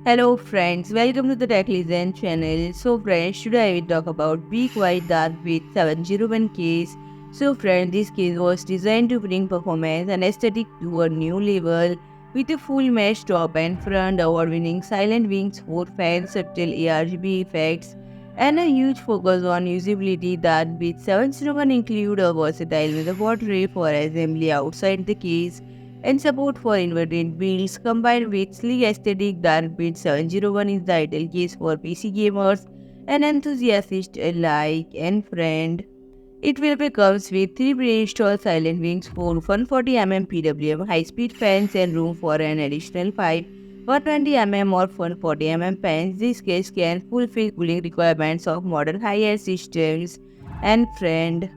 Hello friends, welcome to the Tech Legend channel. So friends, today I will talk about Be Quiet Dark with 701 case. So friends, this case was designed to bring performance and aesthetic to a new level with a full mesh top and front, award-winning silent wings, 4 fans, subtle ARGB effects, and a huge focus on usability. That with 701 include a versatile motherboard tray for assembly outside the case and support for inverted builds combined with sleek aesthetic. Dark 701 is the ideal case for PC gamers and enthusiasts alike and friend. It will be comes with 3 pre-installed silent wings for 140 mm PWM high-speed fans and room for an additional 5 120 mm or 140 mm fans. This case can fulfill cooling requirements of modern high-end systems and friend.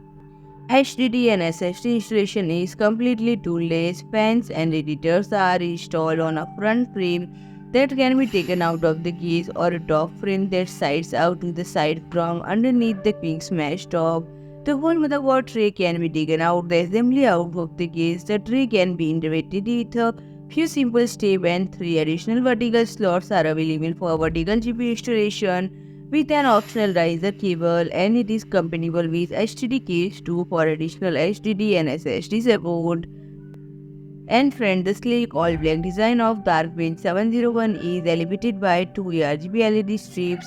HDD and SSD installation is completely toolless. Fans and radiators are installed on a front frame that can be taken out of the case or a top frame that sides out to the side from underneath the wing's mesh top. The whole motherboard tray can be taken out the assembly out of the case. The tray can be integrated with a few simple steps and 3 additional vertical slots are available for vertical GPU installation with an optional riser cable, and it is compatible with HDD Cage 2 for additional HDD and SSD support. And friend, the sleek all-black design of Darkwing 701 is elevated by 2 ARGB LED strips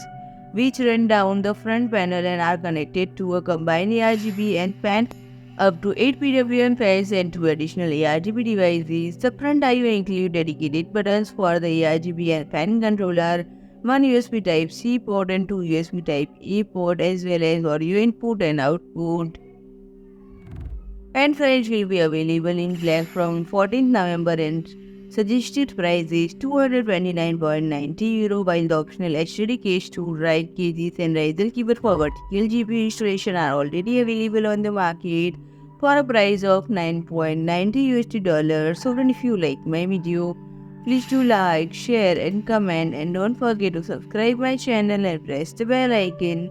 which run down the front panel and are connected to a combined ARGB and fan up to 8 PWM fans and 2 additional ARGB devices. The front I/O include dedicated buttons for the ARGB and fan controller, one USB Type-C port and 2 USB Type-A port, as well as audio input and output. And price will be available in black from 14th November and suggested price is €229.90, while the optional HDD case 2 drive cases and riser keyboard for vertical GPU installation are already available on the market for a price of $9.90. So friend, if you like my video, please do like, share and comment, and don't forget to subscribe my channel and press the bell icon.